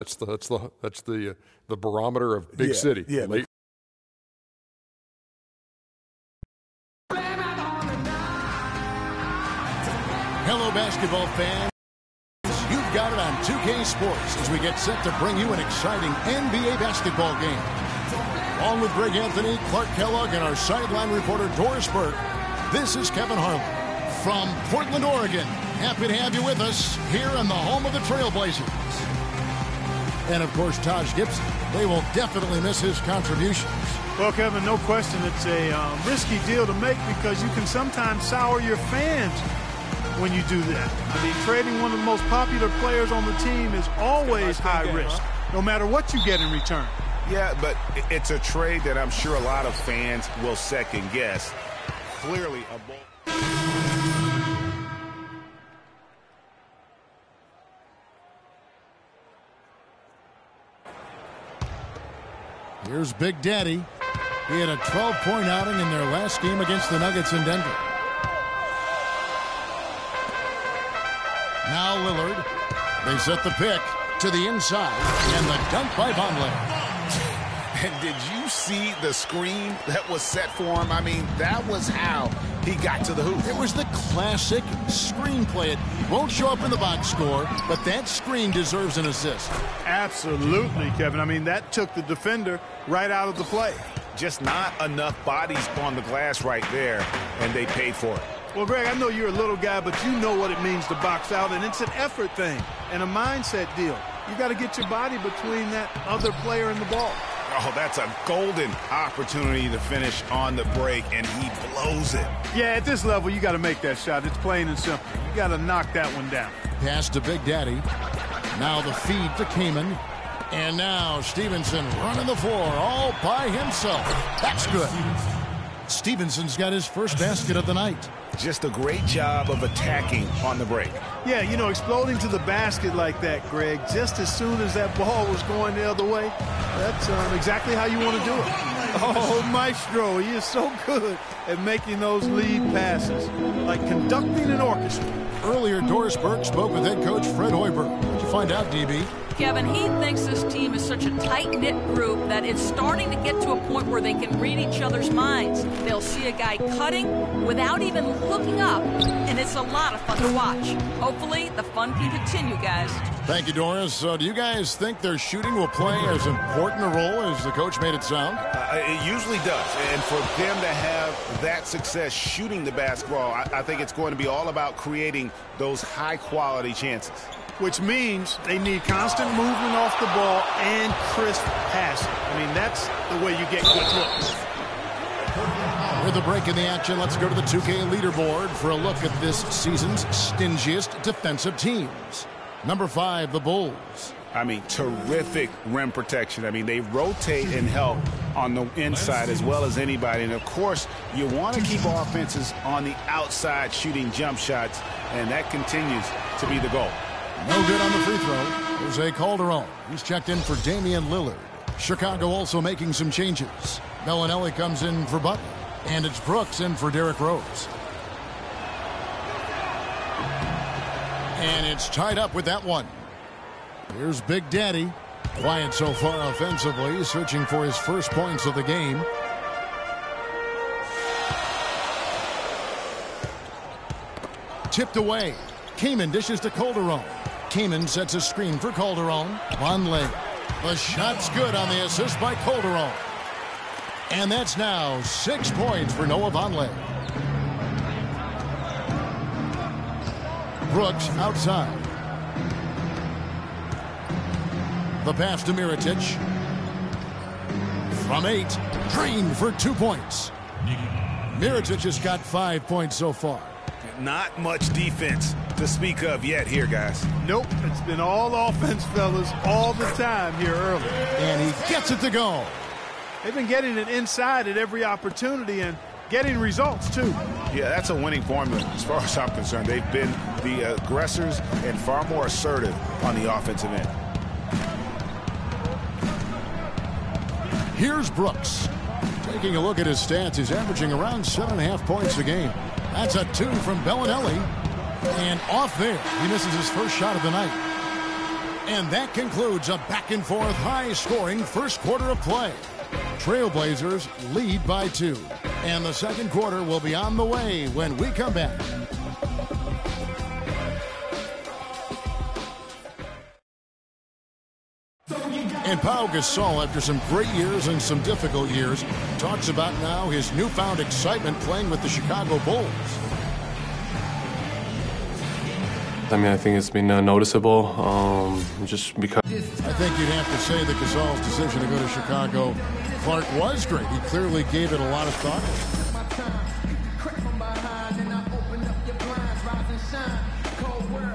That's the barometer of big city. Yeah. Hello, basketball fans. You've got it on 2K Sports as we get set to bring you an exciting NBA basketball game. Along with Greg Anthony, Clark Kellogg, and our sideline reporter Doris Burke, this is Kevin Harlan from Portland, Oregon. Happy to have you with us here in the home of the Trailblazers. And, of course, Taj Gibson. They will definitely miss his contributions. Well, Kevin, no question it's a risky deal to make because you can sometimes sour your fans when you do that. I mean, trading one of the most popular players on the team is always high risk, no matter what you get in return. Yeah, but it's a trade that I'm sure a lot of fans will second guess. Clearly a ball. Here's Big Daddy. He had a 12-point outing in their last game against the Nuggets in Denver. Now Lillard. They set the pick to the inside, and the dunk by Vonleh. And did you see the screen that was set for him? I mean, that was how he got to the hoop. It was the classic screenplay. It won't show up in the box score, but that screen deserves an assist. Absolutely, Kevin. I mean, that took the defender right out of the play. Just not enough bodies on the glass right there, and they paid for it. Well, Greg, I know you're a little guy, but you know what it means to box out, and it's an effort thing and a mindset deal. You got to get your body between that other player and the ball. Oh, that's a golden opportunity to finish on the break, and he blows it. Yeah, at this level, you got to make that shot. It's plain and simple. You got to knock that one down. Pass to Big Daddy. Now the feed to Kaman. And now Stevenson running the floor all by himself. That's good. Stevenson's got his first basket of the night. Just a great job of attacking on the break. Yeah, you know, exploding to the basket like that, Greg, just as soon as that ball was going the other way, that's exactly how you want to do it. Oh, Maestro, he is so good at making those lead passes, like conducting an orchestra. Earlier, Doris Burke spoke with head coach Fred Hoiberg. What'd you find out, DB? Kevin, he thinks this team is such a tight-knit group that it's starting to get to a point where they can read each other's minds. They'll see a guy cutting without even looking up, and it's a lot of fun to watch. Hopefully, the fun can continue, guys. Thank you, Doris. So do you guys think their shooting will play as important a role as the coach made it sound? It usually does. And for them to have that success shooting the basketball, I think it's going to be all about creating those high-quality chances. Which means they need constant movement off the ball and crisp passing. I mean, that's the way you get good looks. With a break in the action, let's go to the 2K leaderboard for a look at this season's stingiest defensive teams. Number 5, the Bulls. I mean, terrific rim protection. I mean, they rotate and help on the inside as well as anybody. And, of course, you want to keep offenses on the outside shooting jump shots, and that continues to be the goal. No good on the free throw. Jose Calderon. He's checked in for Damian Lillard. Chicago also making some changes. Bellinelli comes in for Butler. And it's Brooks in for Derrick Rose. And it's tied up with that one. Here's Big Daddy. Quiet so far offensively, searching for his first points of the game. Tipped away. Kaman dishes to Calderon. Kaman sets a screen for Calderon. Vonleh. The shot's good on the assist by Calderon. And that's now 6 points for Noah Vonleh. Brooks outside. The pass to Mirotic. From 8. Green for 2 points. Mirotic has got 5 points so far. Not much defense to speak of yet here, guys. Nope, it's been all offense, fellas, all the time here early. And he gets it to go. They've been getting it inside at every opportunity and getting results, too. Yeah, that's a winning formula as far as I'm concerned. They've been the aggressors and far more assertive on the offensive end. Here's Brooks. Taking a look at his stats, he's averaging around 7.5 points a game. That's a 2 from Bellinelli. And off there, he misses his first shot of the night. And that concludes a back-and-forth, high-scoring first quarter of play. Trailblazers lead by 2. And the second quarter will be on the way when we come back. And Pau Gasol, after some great years and some difficult years, talks about now his newfound excitement playing with the Chicago Bulls. I mean, I think it's been noticeable just because. I think you'd have to say that Gasol's decision to go to Chicago, Clark, was great. He clearly gave it a lot of thought.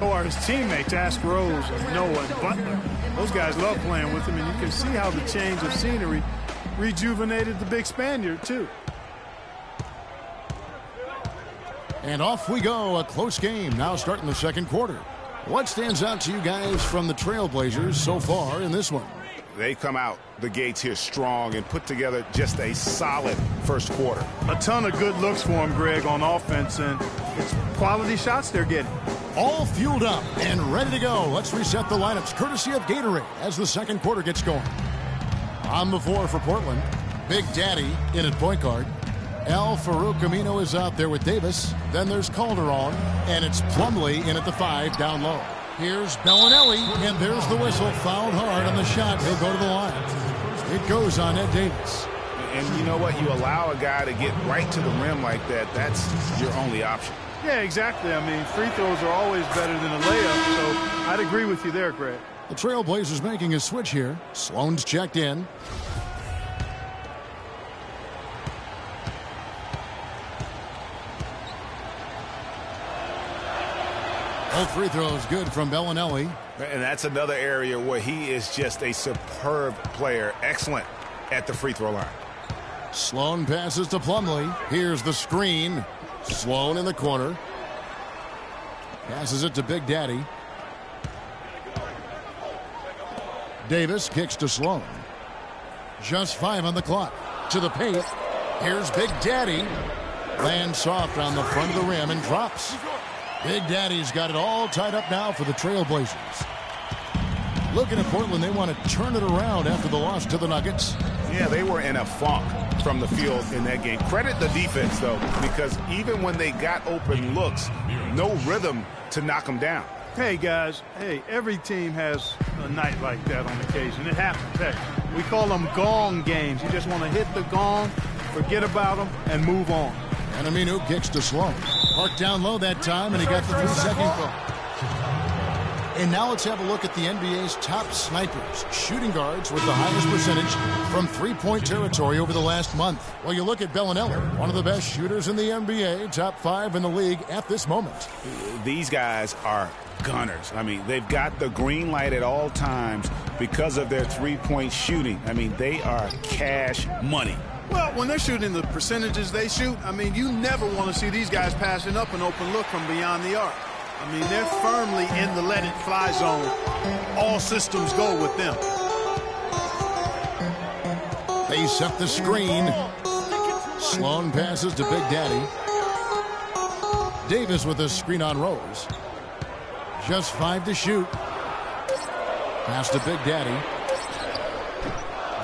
Or his teammates, Ask Rose, Noah, and Butler. Those guys love playing with him, and you can see how the change of scenery rejuvenated the big Spaniard, too. And off we go, a close game now starting the second quarter. What stands out to you guys from the Trailblazers so far in this one? They come out the gates here strong and put together just a solid first quarter. A ton of good looks for him, Greg, on offense, and it's quality shots they're getting. All fueled up and ready to go. Let's reset the lineups courtesy of Gatorade as the second quarter gets going. On the floor for Portland, Big Daddy in at point guard. Al Farouk Amino is out there with Davis. Then there's Calderon, and it's Plumlee in at the 5 down low. Here's Bellinelli, and there's the whistle. Fouled hard on the shot. He'll go to the line. It goes on Ed Davis. And you know what? You allow a guy to get right to the rim like that. That's your only option. Yeah, exactly. I mean, free throws are always better than a layup, so I'd agree with you there, Greg. The Trailblazers making a switch here. Sloan's checked in. Both free throws good from Bellinelli. And that's another area where he is just a superb player. Excellent at the free throw line. Sloan passes to Plumlee. Here's the screen. Sloan in the corner. Passes it to Big Daddy. Davis kicks to Sloan. Just 5 on the clock. To the paint. Here's Big Daddy. Lands soft on the front of the rim and drops. Big Daddy's got it all tied up now for the Trailblazers. Looking at Portland, they want to turn it around after the loss to the Nuggets. Yeah, they were in a funk from the field in that game. Credit the defense, though, because even when they got open looks, no rhythm to knock them down. Hey, guys. Hey, every team has a night like that on occasion. It happens. Hey, we call them gong games. You just want to hit the gong, forget about them, and move on. And Aminu kicks to Sloan. Parked down low that time, and he got the 3-second goal. And now let's have a look at the NBA's top snipers, shooting guards with the highest percentage from three-point territory over the last month. Well, you look at Bellinelli, one of the best shooters in the NBA, top 5 in the league at this moment. These guys are gunners. I mean, they've got the green light at all times because of their three-point shooting. I mean, they are cash money. Well, when they're shooting the percentages they shoot, I mean, you never want to see these guys passing up an open look from beyond the arc. I mean, they're firmly in the let-it-fly zone. All systems go with them. They set the screen. Sloan passes to Big Daddy. Davis with a screen on Rose. Just 5 to shoot. Pass to Big Daddy.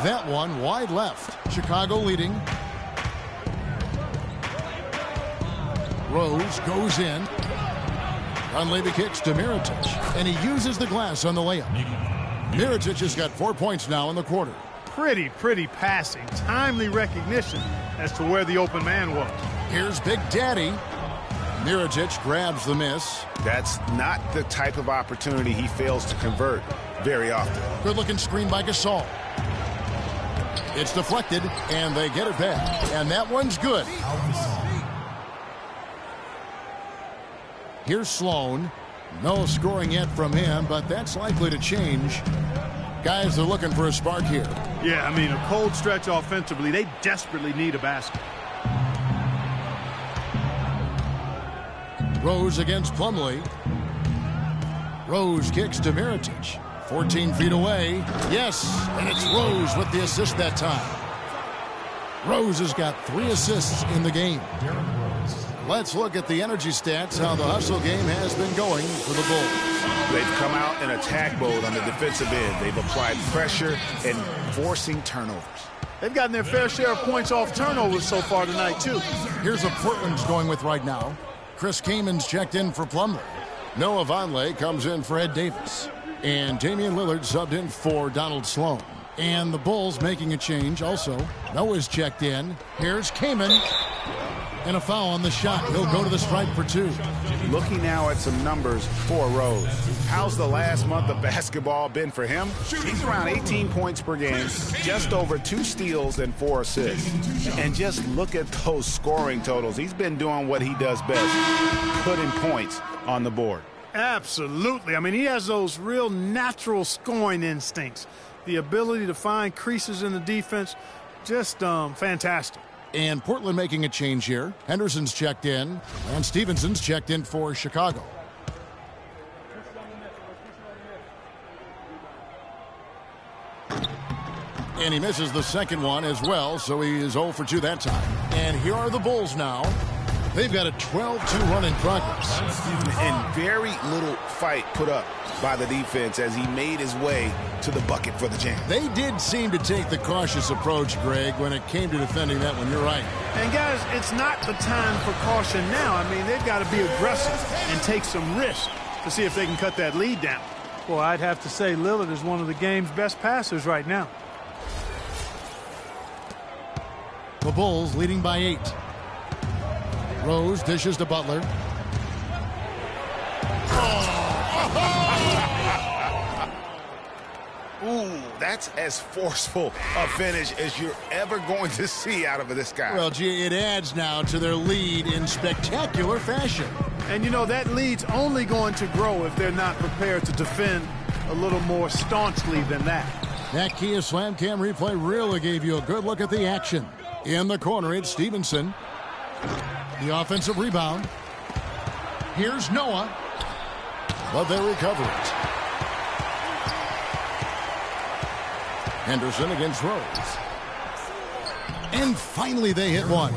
That one wide left. Chicago leading. Rose goes in. Dunleavy kicks to Mirotic, and he uses the glass on the layup. Mirotic has got 4 points now in the quarter. Pretty passing. Timely recognition as to where the open man was. Here's Big Daddy. Mirotic grabs the miss. That's not the type of opportunity he fails to convert very often. Good-looking screen by Gasol. It's deflected, and they get it back. And that one's good. Here's Sloan. No scoring yet from him, but that's likely to change. Guys, they're looking for a spark here. Yeah, I mean, a cold stretch offensively. They desperately need a basket. Rose against Plumlee. Rose kicks to Mirotic. 14 feet away. Yes, and it's Rose with the assist that time. Rose has got 3 assists in the game. Let's look at the energy stats, how the hustle game has been going for the Bulls. They've come out in attack mode on the defensive end. They've applied pressure and forcing turnovers. They've gotten their fair share of points off turnovers so far tonight, too. Here's what Portland's going with right now. Chris Kamen's checked in for Plumlee. Noah Vonleh comes in for Ed Davis. And Damian Lillard subbed in for Donald Sloan. And the Bulls making a change also. Noah's checked in. Here's Kaman. And a foul on the shot. He'll go to the stripe for 2. Looking now at some numbers for Rose. How's the last month of basketball been for him? He's around 18 points per game, just over 2 steals and 4 assists. And just look at those scoring totals. He's been doing what he does best, putting points on the board. Absolutely. I mean, he has those real natural scoring instincts. The ability to find creases in the defense, just fantastic. And Portland making a change here. Henderson's checked in, and Stevenson's checked in for Chicago. And he misses the second one as well, so he is 0 for 2 that time. And here are the Bulls now. They've got a 12-2 run in progress. And very little fight put up by the defense as he made his way to the bucket for the jam. They did seem to take the cautious approach, Greg, when it came to defending that one. You're right. And, guys, it's not the time for caution now. I mean, they've got to be aggressive and take some risks to see if they can cut that lead down. Well, I'd have to say Lillard is one of the game's best passers right now. The Bulls leading by 8. Rose dishes to Butler. Ooh, that's as forceful a finish as you're ever going to see out of this guy. Well, gee, it adds now to their lead in spectacular fashion. And, you know, that lead's only going to grow if they're not prepared to defend a little more staunchly than that. That Kia Slam Cam replay really gave you a good look at the action. In the corner, it's Stevenson. The offensive rebound. Here's Noah. But they recover it. Henderson against Rose. And finally they hit one.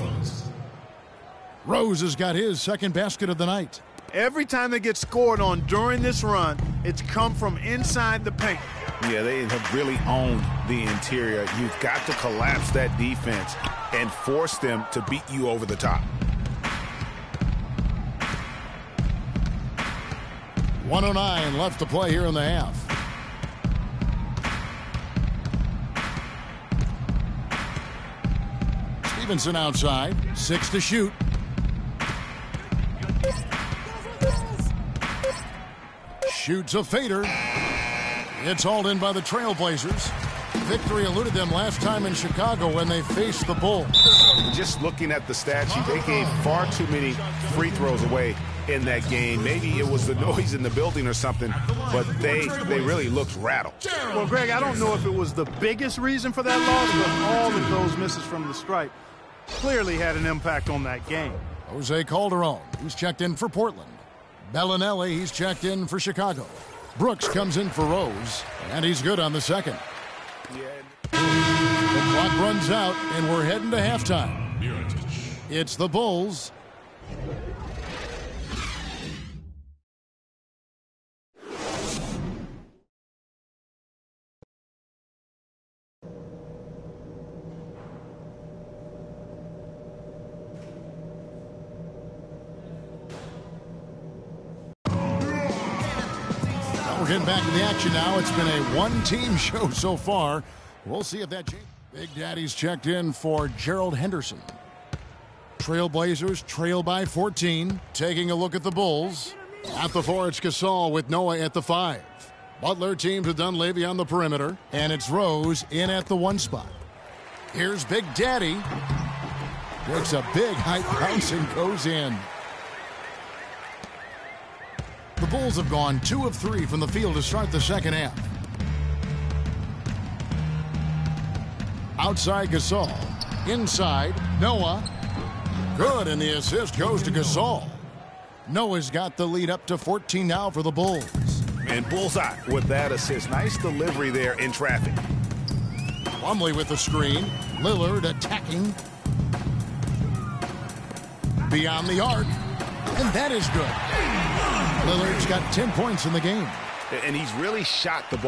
Rose has got his second basket of the night. Every time they get scored on during this run, it's come from inside the paint. Yeah, they have really owned the interior. You've got to collapse that defense and force them to beat you over the top. 1:09 left to play here in the half. Stevenson outside, 6 to shoot. Shoots a fader. It's hauled in by the Trailblazers. Victory eluded them last time in Chicago when they faced the Bulls. Just looking at the stat sheet, they gave far too many free throws away in that game. Maybe it was the noise in the building or something, but they really looked rattled. Well, Greg, I don't know if it was the biggest reason for that loss, but all of those misses from the stripe clearly had an impact on that game. Jose Calderon, he's checked in for Portland. Bellinelli, he's checked in for Chicago. Brooks comes in for Rose, and he's good on the second. The clock runs out, and we're heading to halftime. It's the Bulls. We're getting back to the action now. It's been a one-team show so far. We'll see if that changes. Big Daddy's checked in for Gerald Henderson. Trailblazers trail by 14. Taking a look at the Bulls. At the 4, it's Gasol with Noah at the 5. Butler teams with Dunleavy on the perimeter. And it's Rose in at the 1 spot. Here's Big Daddy. Takes a big high bounce and goes in. The Bulls have gone 2 of 3 from the field to start the second half. Outside Gasol. Inside Noah. Good, and the assist goes to Gasol. Noah's got the lead up to 14 now for the Bulls. And bullseye with that assist. Nice delivery there in traffic. Plumlee with the screen. Lillard attacking. beyond the arc. And that is good. Lillard's got 10 points in the game. And he's really shot the ball.